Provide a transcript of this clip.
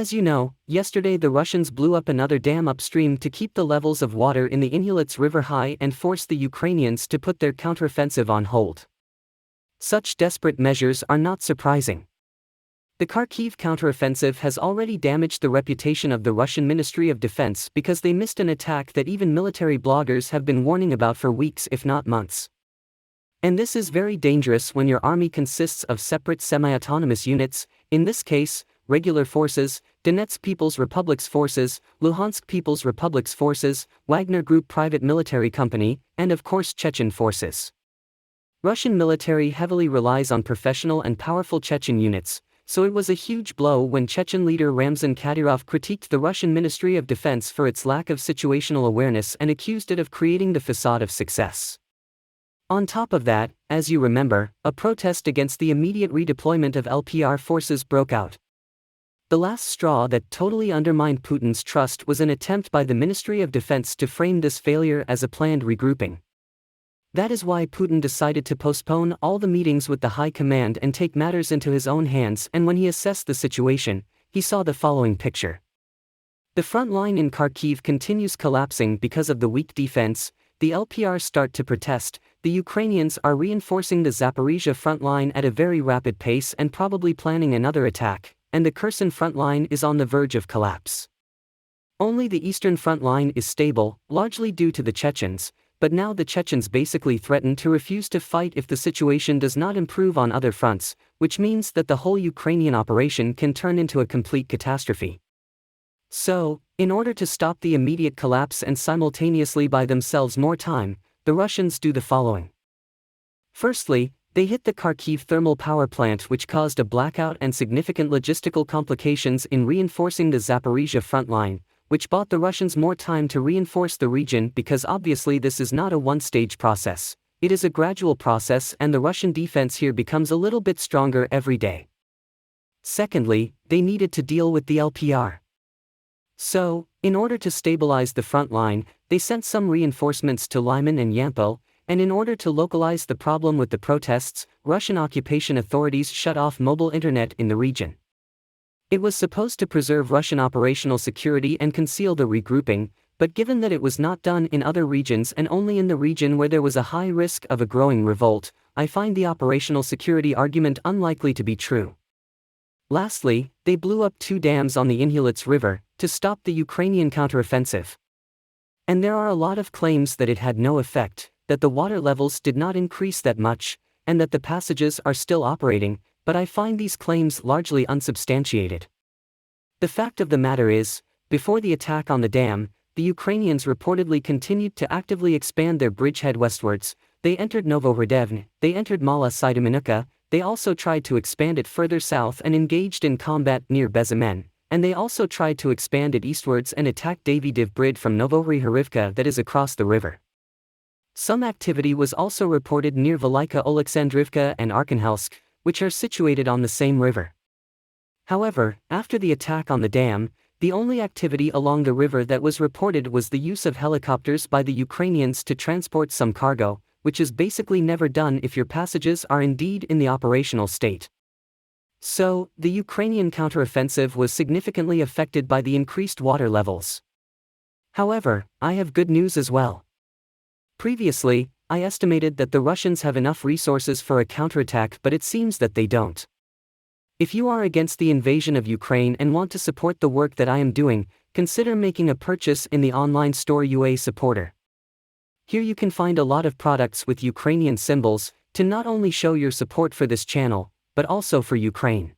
As you know, yesterday the Russians blew up another dam upstream to keep the levels of water in the Inhulets River high and force the Ukrainians to put their counteroffensive on hold. Such desperate measures are not surprising. The Kharkiv counteroffensive has already damaged the reputation of the Russian Ministry of Defense because they missed an attack that even military bloggers have been warning about for weeks if not months. And this is very dangerous when your army consists of separate semi-autonomous units, in this case, regular forces, Donetsk People's Republic's forces, Luhansk People's Republic's forces, Wagner Group private military company, and of course Chechen forces. Russian military heavily relies on professional and powerful Chechen units, so it was a huge blow when Chechen leader Ramzan Kadyrov critiqued the Russian Ministry of Defense for its lack of situational awareness and accused it of creating the facade of success. On top of that, as you remember, a protest against the immediate redeployment of LPR forces broke out. The last straw that totally undermined Putin's trust was an attempt by the Ministry of Defense to frame this failure as a planned regrouping. That is why Putin decided to postpone all the meetings with the high command and take matters into his own hands, and when he assessed the situation, he saw the following picture. The front line in Kharkiv continues collapsing because of the weak defense, the LPR start to protest, the Ukrainians are reinforcing the Zaporizhzhia front line at a very rapid pace and probably planning another attack, and the Kherson front line is on the verge of collapse. Only the eastern front line is stable, largely due to the Chechens, but now the Chechens basically threaten to refuse to fight if the situation does not improve on other fronts, which means that the whole Ukrainian operation can turn into a complete catastrophe. So, in order to stop the immediate collapse and simultaneously buy themselves more time, the Russians do the following. Firstly, they hit the Kharkiv thermal power plant, which caused a blackout and significant logistical complications in reinforcing the Zaporizhzhia front line, which bought the Russians more time to reinforce the region because obviously this is not a one-stage process, it is a gradual process and the Russian defense here becomes a little bit stronger every day. Secondly, they needed to deal with the LPR. So, in order to stabilize the front line, they sent some reinforcements to Lyman and Yampol, and in order to localize the problem with the protests, Russian occupation authorities shut off mobile internet in the region. It was supposed to preserve Russian operational security and conceal the regrouping, but given that it was not done in other regions and only in the region where there was a high risk of a growing revolt, I find the operational security argument unlikely to be true. Lastly, they blew up 2 dams on the Inhulets River to stop the Ukrainian counteroffensive. And there are a lot of claims that it had no effect, that the water levels did not increase that much, and that the passages are still operating, but I find these claims largely unsubstantiated. The fact of the matter is, before the attack on the dam, the Ukrainians reportedly continued to actively expand their bridgehead westwards. They entered Novohradevne, they entered Mala Sidominuka, they also tried to expand it further south and engaged in combat near Bezemen, and they also tried to expand it eastwards and attack Davydiv Brid from Novohrivka that is across the river. Some activity was also reported near Velika Oleksandrivka and Arkhangelsk, which are situated on the same river. However, after the attack on the dam, the only activity along the river that was reported was the use of helicopters by the Ukrainians to transport some cargo, which is basically never done if your passages are indeed in the operational state. So, the Ukrainian counteroffensive was significantly affected by the increased water levels. However, I have good news as well. Previously, I estimated that the Russians have enough resources for a counterattack, but it seems that they don't. If you are against the invasion of Ukraine and want to support the work that I am doing, consider making a purchase in the online store UA Supporter. Here you can find a lot of products with Ukrainian symbols, to not only show your support for this channel, but also for Ukraine.